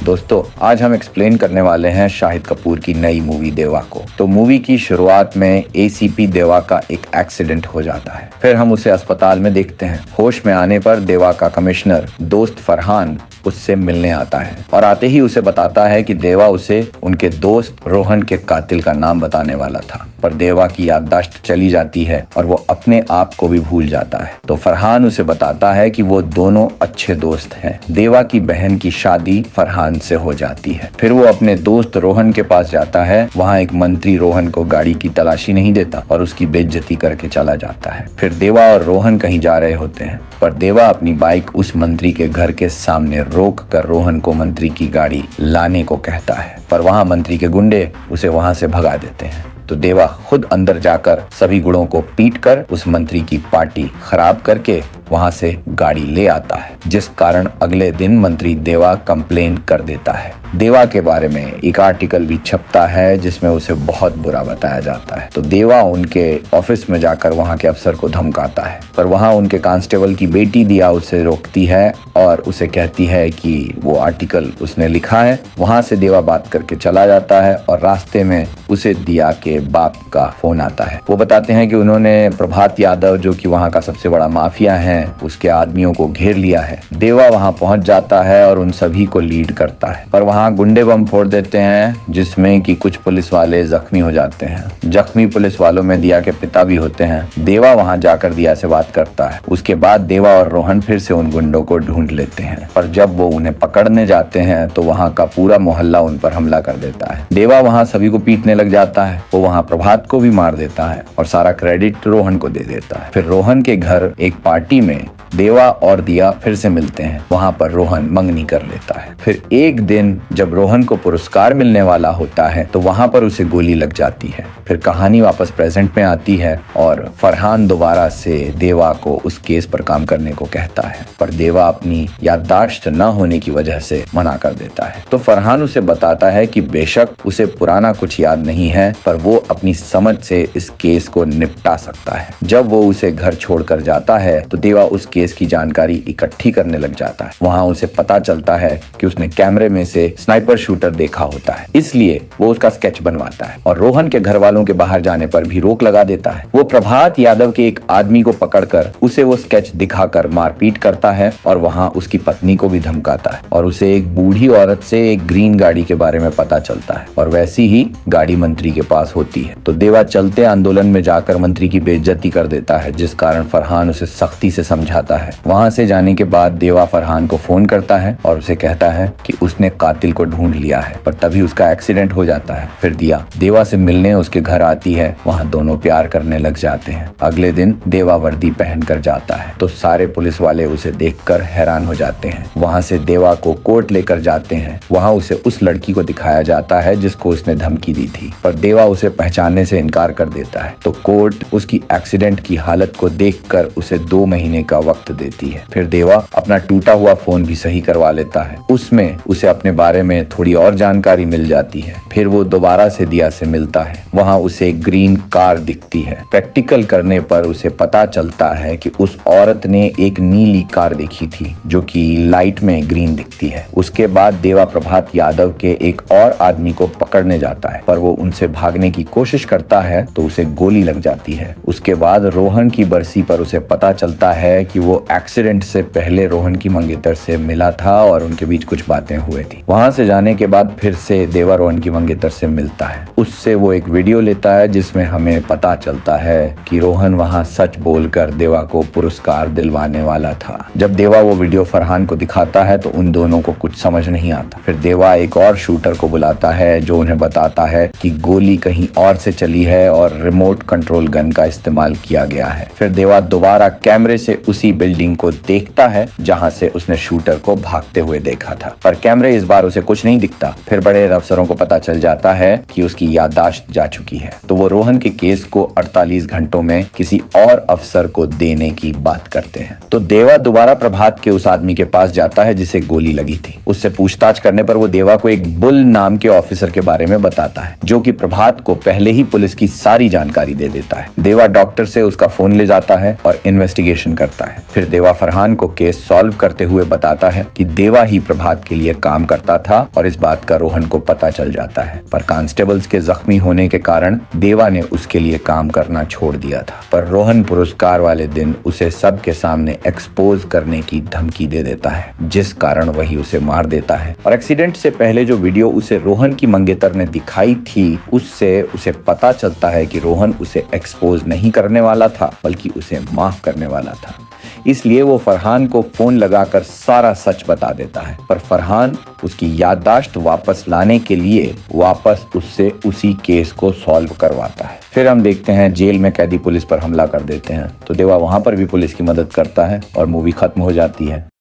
दोस्तों, आज हम एक्सप्लेन करने वाले हैं शाहिद कपूर की नई मूवी देवा को। तो मूवी की शुरुआत में एसीपी देवा का एक एक्सीडेंट हो जाता है। फिर हम उसे अस्पताल में देखते हैं। होश में आने पर देवा का कमिश्नर दोस्त फरहान उससे मिलने आता है और आते ही उसे बताता है कि देवा उसे उनके दोस्त रोहन के कातिल का नाम बताने वाला था, पर देवा की याददाश्त चली जाती है और वो अपने आप को भी भूल जाता है। तो फरहान उसे बताता है कि वो दोनों अच्छे दोस्त हैं। देवा की बहन की शादी फरहान से हो जाती है। फिर वो अपने दोस्त रोहन के पास जाता है। वहाँ एक मंत्री रोहन को गाड़ी की तलाशी नहीं देता और उसकी बेइज्जती करके चला जाता है। फिर देवा और रोहन कहीं जा रहे होते हैं, पर देवा अपनी बाइक उस मंत्री के घर के सामने रोक कर रोहन को मंत्री की गाड़ी लाने को कहता है, पर वहाँ मंत्री के गुंडे उसे वहाँ से भगा देते हैं। तो देवा खुद अंदर जाकर सभी गुड़ों को पीटकर उस मंत्री की पार्टी खराब करके वहां से गाड़ी ले आता है, जिस कारण अगले दिन मंत्री देवा कंप्लेन कर देता है। देवा के बारे में एक आर्टिकल भी छपता है जिसमें उसे बहुत बुरा बताया जाता है। तो देवा उनके ऑफिस में जाकर वहां के अफसर को धमकाता है, पर वहां उनके कांस्टेबल की बेटी दिया उसे रोकती है और उसे कहती है कि वो आर्टिकल उसने लिखा है। वहां से देवा बात करके चला जाता है और रास्ते में उसे दिया के बाप का फोन आता है। वो बताते हैं कि उन्होंने प्रभात यादव, जो कि वहाँ का सबसे बड़ा माफिया है, उसके आदमियों को घेर लिया है। देवा वहां पहुंच जाता है और उन सभी को लीड करता है, पर वहां गुंडे बम फोड़ देते हैं जिसमें कि कुछ पुलिस वाले जख्मी हो जाते हैं। जख्मी पुलिस वालों में दिया के पिता भी होते हैं। देवा वहां जाकर दिया से बात करता है। उसके बाद देवा और रोहन फिर से उन गुंडों को ढूंढ लेते हैं, पर जब वो उन्हें पकड़ने जाते हैं तो वहाँ का पूरा मोहल्ला उन पर हमला कर देता है। देवा वहाँ सभी को पीटने लग जाता है। वो वहाँ प्रभात को भी मार देता है और सारा क्रेडिट रोहन को दे देता है। फिर रोहन के घर एक पार्टी में देवा और दिया फिर से मिलते हैं। वहां पर रोहन मंगनी कर लेता है। फिर एक दिन जब रोहन को पुरस्कार मिलने वाला होता है तो वहां पर उसे गोली लग जाती है। फिर कहानी वापस प्रेजेंट में आती है और फरहान दोबारा से देवा को उस केस पर काम करने को कहता है, पर देवा अपनी याददाश्त न होने की वजह से मना कर देता है। तो फरहान उसे बताता है कि बेशक उसे पुराना कुछ याद नहीं है, पर वो अपनी समझ से इस केस को निपटा सकता है। जब वो उसे घर छोड़कर जाता है तो देवा उस केस की जानकारी इकट्ठी करने लग जाता है। वहां उसे पता चलता है कि उसने कैमरे में से स्नाइपर शूटर देखा होता है, इसलिए वो उसका स्केच बनवाता है और रोहन के घर वालों के बाहर जाने पर भी रोक लगा देता है। वो प्रभात यादव के एक आदमी को पकड़कर उसे वो स्केच दिखाकर मारपीट करता है और वहां उसकी पत्नी को भी धमकाता है और उसे एक बूढ़ी औरत से एक ग्रीन गाड़ी के बारे में पता चलता है और वैसी ही गाड़ी मंत्री के पास होती है। तो देवा चलते आंदोलन में जाकर मंत्री की बेइज्जती कर देता है, जिस कारण फरहान उसे सख्ती से समझाता है। वहां से जाने के बाद देवा फरहान को फोन करता है और उसे कहता है कि उसने कातिल को ढूंढ लिया है, पर तभी उसका एक्सीडेंट हो जाता है। फिर दिया देवा से मिलने उसके घर आती है। वहां दोनों प्यार करने लग जाते हैं। अगले दिन देवा वर्दी पहनकर जाता है तो सारे पुलिस वाले उसे देखकर हैरान हो जाते हैं। वहां से देवा को कोर्ट लेकर जाते हैं। वहां उसे उस लड़की को दिखाया जाता है जिसको उसने धमकी दी थी, पर देवा उसे पहचानने से इनकार कर देता है। तो कोर्ट उसकी एक्सीडेंट की हालत को देखकर उसे 2 महीने का वक्त देती है। फिर देवा अपना टूटा हुआ फोन भी सही करवा लेता है। उसमें उसे अपने बारे में थोड़ी और जानकारी मिल जाती है। फिर वो दोबारा से दिया से मिलता है। वहां उसे एक ग्रीन कार दिखती है। प्रैक्टिकल करने पर उसे पता चलता है कि उस औरत ने एक नीली कार देखी थी जो कि लाइट में ग्रीन दिखती है। उसके बाद देवा प्रभात यादव के एक और आदमी को पकड़ने जाता है, पर वो उनसे भागने की कोशिश करता है तो उसे गोली लग जाती है। उसके बाद रोहन की बरसी पर उसे पता चलता है कि वो एक्सीडेंट से पहले रोहन की मंगेतर से मिला था और उनके बीच कुछ बातें हुई थी। वहां से जाने के बाद फिर से देवा रोहन की मंगेतर से मिलता है। उससे वो एक वीडियो लेता है जिसमें हमें पता चलता है कि रोहन वहां सच बोलकर देवा को पुरस्कार दिलवाने वाला था। जब देवा वो वीडियो फरहान को दिखाता है तो उन दोनों को कुछ समझ नहीं आता। फिर देवा एक और शूटर को बुलाता है जो उन्हें बताता है कि गोली कहीं और से चली है और रिमोट कंट्रोल गन का इस्तेमाल किया गया है। फिर देवा दोबारा कैमरे से उसी बिल्डिंग को देखता है जहां से उसने शूटर को भागते हुए देखा था, पर कैमरे इस बार उसे कुछ नहीं दिखता। फिर बड़े अफसरों को पता चल जाता है कि उसकी याददाश्त जा चुकी है, तो वो रोहन के केस को 48 घंटों में किसी और अफसर को देने की बात करते हैं। तो देवा दोबारा प्रभात के उस आदमी के पास जाता है जिसे गोली लगी थी। उससे पूछताछ करने पर वो देवा को एक बुल नाम के ऑफिसर के बारे में बताता है जो कि प्रभात को पहले ही पुलिस की सारी जानकारी दे देता है। देवा डॉक्टर से उसका फोन ले जाता है और इन्वेस्टिगेशन करता है। फिर देवा फरहान को केस सॉल्व करते हुए बताता है कि देवा ही प्रभात के लिए काम करता था और इस बात का रोहन को पता चल जाता है, पर कांस्टेबल्स के जख्मी होने के कारण देवा ने उसके लिए काम करना छोड़ दिया था। पर रोहन पुरस्कार वाले दिन उसे सबके सामने एक्सपोज करने की धमकी दे देता है, जिस कारण वही उसे मार देता है। और एक्सीडेंट से पहले जो वीडियो उसे रोहन की मंगेतर ने दिखाई थी, उससे उसे पता चलता है कि रोहन उसे एक्सपोज नहीं करने वाला था, बल्कि उसे माफ करने वाला था। इसलिए वो फरहान को फोन लगाकर सारा सच बता देता है, पर फरहान उसकी याददाश्त वापस लाने के लिए वापस उससे उसी केस को सॉल्व करवाता है। फिर हम देखते हैं जेल में कैदी पुलिस पर हमला कर देते हैं, तो देवा वहां पर भी पुलिस की मदद करता है और मूवी खत्म हो जाती है।